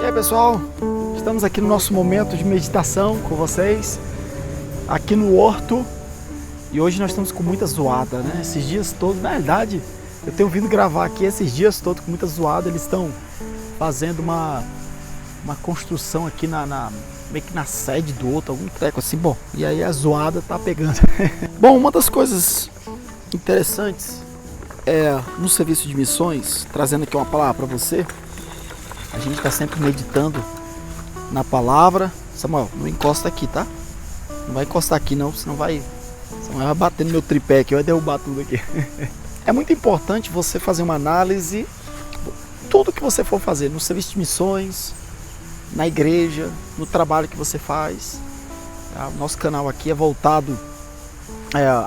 aí pessoal, estamos aqui no nosso momento de meditação com vocês, aqui no horto, e hoje nós estamos com muita zoada, né? Esses dias todos, na verdade, eu tenho vindo gravar aqui esses dias todos com muita zoada. Eles estão fazendo uma construção aqui meio que na sede do outro, algum treco assim, bom, e aí a zoada tá pegando. Bom, uma das coisas interessantes no serviço de missões, trazendo aqui uma palavra para você, a gente está sempre meditando na palavra. Samuel, não encosta aqui, tá? Não vai encostar aqui não, senão vai bater no meu tripé aqui, vai derrubar tudo aqui. É muito importante você fazer uma análise, tudo que você for fazer, no serviço de missões, na igreja, no trabalho que você faz. Tá? O nosso canal aqui é voltado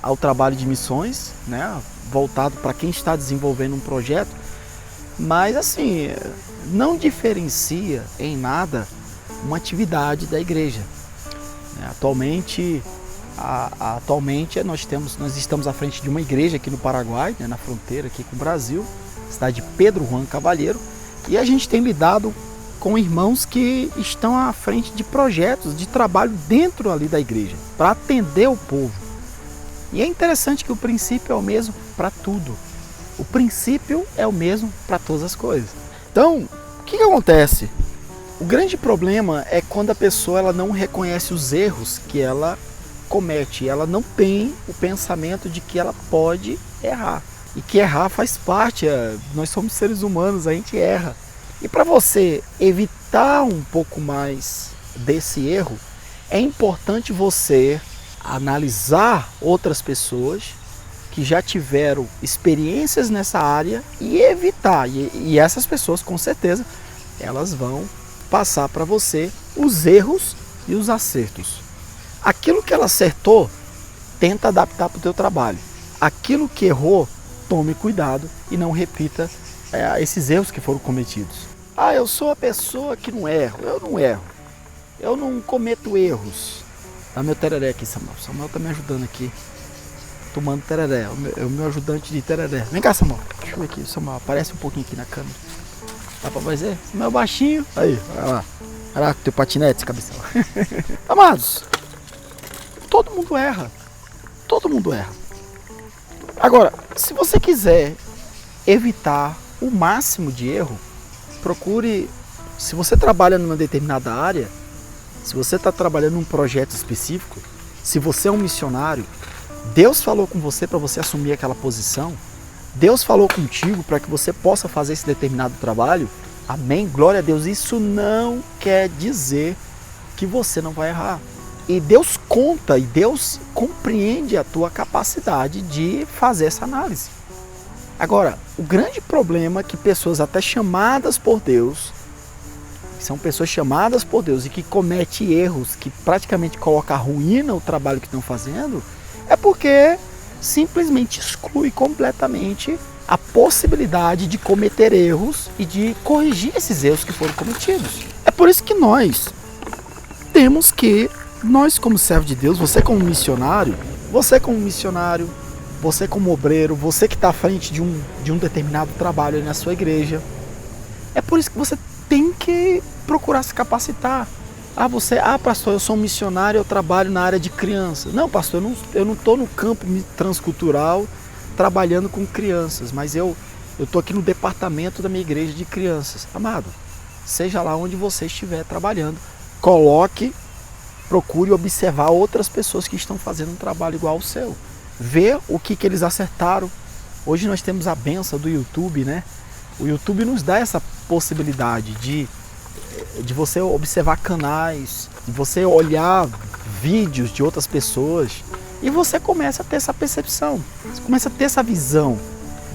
ao trabalho de missões, né? Voltado para quem está desenvolvendo um projeto, mas assim, não diferencia em nada uma atividade da igreja. Atualmente nós estamos à frente de uma igreja aqui no Paraguai, né, na fronteira aqui com o Brasil, cidade de Pedro Juan Cavalheiro, e a gente tem lidado com irmãos que estão à frente de projetos de trabalho dentro ali da igreja, para atender o povo. E é interessante que o princípio é o mesmo para tudo. O princípio é o mesmo para todas as coisas. Então, o que acontece? O grande problema é quando a pessoa ela não reconhece os erros que ela comete. Ela não tem o pensamento de que ela pode errar. E que errar faz parte. Nós somos seres humanos, a gente erra. E para você evitar um pouco mais desse erro, é importante você analisar outras pessoas que já tiveram experiências nessa área e evitar. E essas pessoas, com certeza, elas vão passar para você os erros e os acertos. Aquilo que ela acertou, tenta adaptar para o teu trabalho. Aquilo que errou, tome cuidado e não repita esses erros que foram cometidos. Ah, eu sou a pessoa que não erro. Eu não erro. Eu não cometo erros. Dá meu tereré aqui, Samuel. Samuel tá me ajudando aqui. Tomando tereré. É o meu ajudante de tereré. Vem cá, Samuel. Deixa eu ver aqui. Samuel, aparece um pouquinho aqui na câmera. Dá pra fazer? Samuel baixinho. Aí, vai lá. Vai lá com teu patinete, cabeção. Amados, todo mundo erra. Todo mundo erra. Agora, se você quiser evitar o máximo de erro, procure, se você trabalha numa determinada área, se você está trabalhando num projeto específico, se você é um missionário, Deus falou com você para você assumir aquela posição, Deus falou contigo para que você possa fazer esse determinado trabalho, amém, glória a Deus. Isso não quer dizer que você não vai errar. E Deus conta e Deus compreende a tua capacidade de fazer essa análise. Agora, o grande problema é que pessoas até chamadas por Deus, são pessoas chamadas por Deus e que cometem erros, que praticamente colocam a ruína o trabalho que estão fazendo, é porque simplesmente exclui completamente a possibilidade de cometer erros e de corrigir esses erros que foram cometidos. É por isso que nós como servo de Deus, você como missionário, você como obreiro, você que está à frente de um determinado trabalho aí na sua igreja, é por isso que você tem que procurar se capacitar. Pastor, eu sou um missionário, eu trabalho na área de crianças. Não, pastor, eu não estou no campo transcultural trabalhando com crianças, mas eu estou aqui no departamento da minha igreja de crianças. Amado, seja lá onde você estiver trabalhando, procure observar outras pessoas que estão fazendo um trabalho igual ao seu. Ver o que eles acertaram. Hoje nós temos a benção do YouTube, né? O YouTube nos dá essa possibilidade de você observar canais, de você olhar vídeos de outras pessoas e você começa a ter essa percepção, você começa a ter essa visão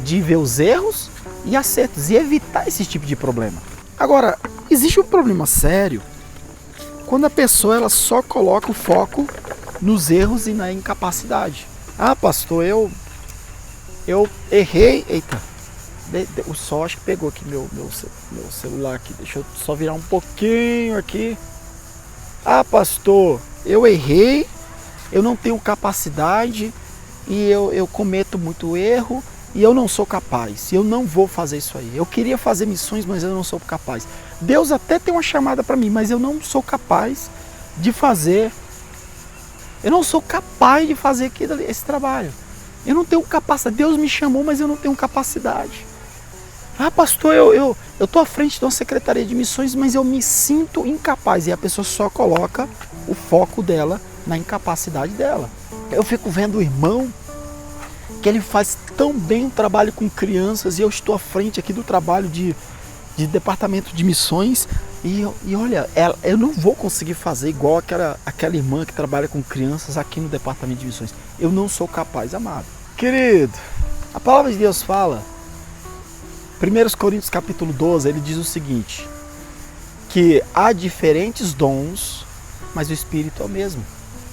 de ver os erros e acertos e evitar esse tipo de problema. Agora, existe um problema sério quando a pessoa ela só coloca o foco nos erros e na incapacidade. Ah, pastor, eu errei. Eita, o sol acho que pegou aqui meu celular aqui. Deixa eu só virar um pouquinho aqui. Ah, pastor, eu errei, eu não tenho capacidade e eu cometo muito erro e eu não sou capaz, eu não vou fazer isso aí. Eu queria fazer missões, mas eu não sou capaz. Deus até tem uma chamada para mim, mas eu não sou capaz de fazer. Eu não sou capaz de fazer esse trabalho. Eu não tenho capacidade. Deus me chamou, mas eu não tenho capacidade. Ah, pastor, eu estou à frente de uma secretaria de missões, mas eu me sinto incapaz. E a pessoa só coloca o foco dela na incapacidade dela. Eu fico vendo o irmão que ele faz tão bem o trabalho com crianças, e eu estou à frente aqui do trabalho de departamento de missões, e olha, eu não vou conseguir fazer igual aquela irmã que trabalha com crianças aqui no departamento de missões. Eu não sou capaz, amado. Querido, a palavra de Deus fala, 1 Coríntios capítulo 12, ele diz o seguinte, que há diferentes dons, mas o Espírito é o mesmo.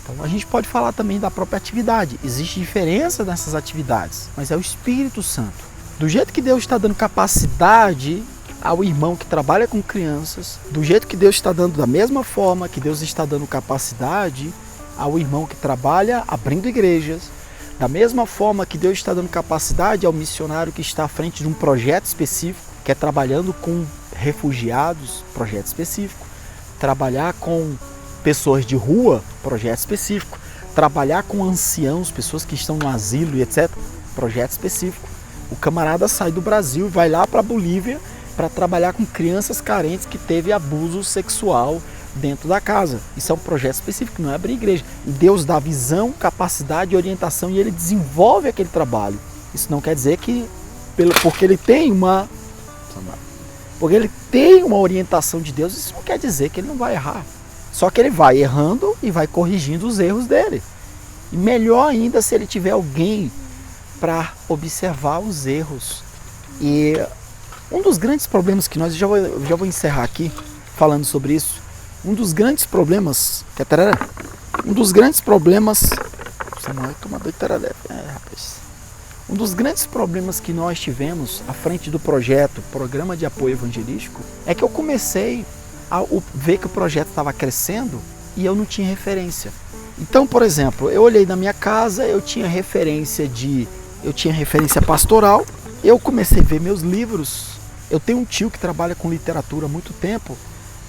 Então a gente pode falar também da própria atividade. Existe diferença nessas atividades, mas é o Espírito Santo. Do jeito que Deus está dando capacidade ao irmão que trabalha com crianças, do jeito que Deus está dando, da mesma forma que Deus está dando capacidade ao irmão que trabalha abrindo igrejas, da mesma forma que Deus está dando capacidade ao missionário que está à frente de um projeto específico, que é trabalhando com refugiados, projeto específico, trabalhar com pessoas de rua, projeto específico, trabalhar com anciãos, pessoas que estão no asilo e etc, projeto específico. O camarada sai do Brasil e vai lá para a Bolívia para trabalhar com crianças carentes que teve abuso sexual dentro da casa. Isso é um projeto específico, não é abrir igreja. E Deus dá visão, capacidade e orientação, e ele desenvolve aquele trabalho. Isso não quer dizer que porque ele tem uma orientação de Deus, isso não quer dizer que ele não vai errar. Só que ele vai errando e vai corrigindo os erros dele. E melhor ainda se ele tiver alguém para observar os erros. E um dos grandes problemas que já vou encerrar aqui falando sobre isso. Um dos grandes problemas, Samuel tomador de tereré. Rapaz. Um dos grandes problemas que nós tivemos à frente do projeto, Programa de Apoio Evangelístico, é que eu comecei a ver que o projeto estava crescendo e eu não tinha referência. Então, por exemplo, eu olhei na minha casa, eu tinha referência pastoral, eu comecei a ver meus livros. Eu tenho um tio que trabalha com literatura há muito tempo,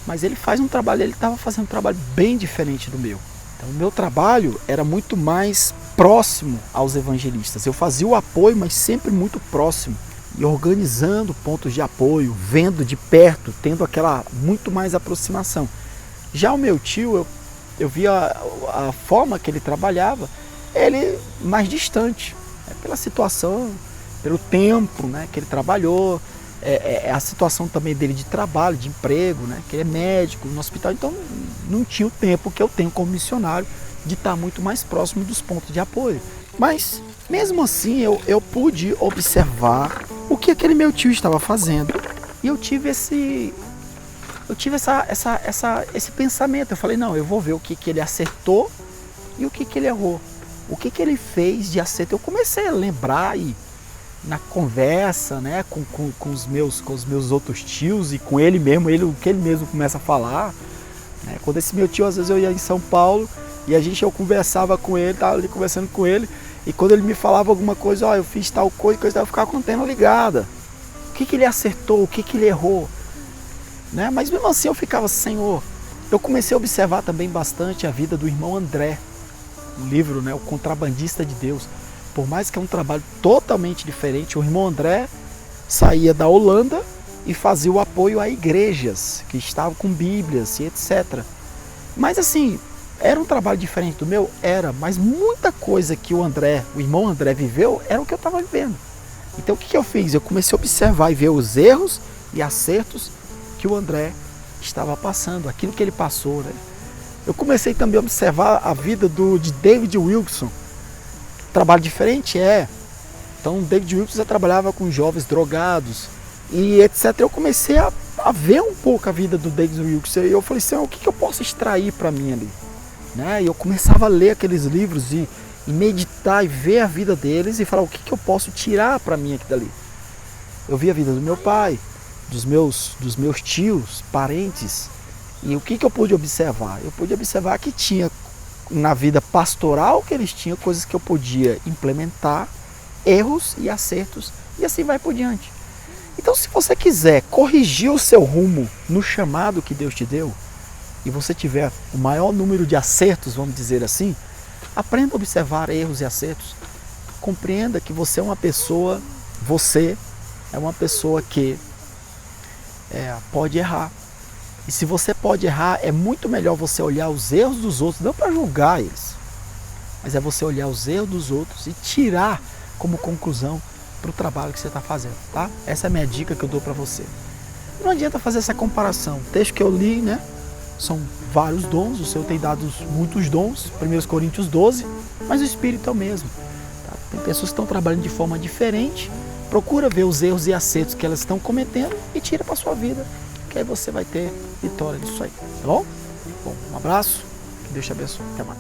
mas ele estava fazendo um trabalho bem diferente do meu. Então, o meu trabalho era muito mais próximo aos evangelistas. Eu fazia o apoio, mas sempre muito próximo. E organizando pontos de apoio, vendo de perto, tendo aquela muito mais aproximação. Já o meu tio, eu via a forma que ele trabalhava, ele mais distante, pela situação, pelo tempo, né, que ele trabalhou, a situação também dele de trabalho, de emprego, né, que ele é médico no hospital, então não tinha o tempo que eu tenho como missionário de estar muito mais próximo dos pontos de apoio. Mas, mesmo assim, eu pude observar o que aquele meu tio estava fazendo. E eu tive esse pensamento. Eu falei, não, eu vou ver o que ele acertou e o que ele errou. O que ele fez de acerto. Eu comecei a lembrar e na conversa, né, com os meus outros tios e com ele mesmo, o que ele mesmo começa a falar. Né, quando esse meu tio, às vezes eu ia em São Paulo e eu conversava com ele, estava ali conversando com ele, e quando ele me falava alguma coisa, eu fiz tal coisa, eu ficava com a antena ligada. O que ele acertou, o que ele errou. Né? Mas mesmo assim eu ficava, Senhor. Eu comecei a observar também bastante a vida do irmão André, o livro, né, O Contrabandista de Deus. Por mais que é um trabalho totalmente diferente, o irmão André saía da Holanda e fazia o apoio a igrejas que estavam com bíblias e etc. Mas assim, era um trabalho diferente do meu? Era, mas muita coisa que o irmão André viveu, era o que eu estava vivendo. Então o que eu fiz? Eu comecei a observar e ver os erros e acertos que o André estava passando, aquilo que ele passou. Né? Eu comecei também a observar a vida de David Wilkerson. Trabalho diferente? Então David Wilkerson trabalhava com jovens drogados e etc. Eu comecei a ver um pouco a vida do David Wilkerson e eu falei, Senhor, o que eu posso extrair para mim ali? Né? E eu começava a ler aqueles livros e meditar e ver a vida deles e falar, o que eu posso tirar para mim aqui dali? Eu vi a vida do meu pai, dos meus tios, parentes, e o que eu pude observar? Eu pude observar que tinha na vida pastoral que eles tinham coisas que eu podia implementar erros e acertos, e assim vai por diante. Então, se você quiser corrigir o seu rumo no chamado que Deus te deu, e você tiver o maior número de acertos, vamos dizer assim, aprenda a observar erros e acertos. Compreenda que você é uma pessoa que pode errar. E se você pode errar, é muito melhor você olhar os erros dos outros, não para julgar eles, mas é você olhar os erros dos outros e tirar como conclusão para o trabalho que você está fazendo, tá? Essa é a minha dica que eu dou para você. Não adianta fazer essa comparação. O texto que eu li, né? São vários dons, o Senhor tem dado muitos dons, 1 Coríntios 12, mas o Espírito é o mesmo. Tá? Tem pessoas que estão trabalhando de forma diferente, procura ver os erros e acertos que elas estão cometendo e tira para a sua vida, que aí você vai ter vitória disso aí, tá bom? Bom, um abraço, que Deus te abençoe, até mais.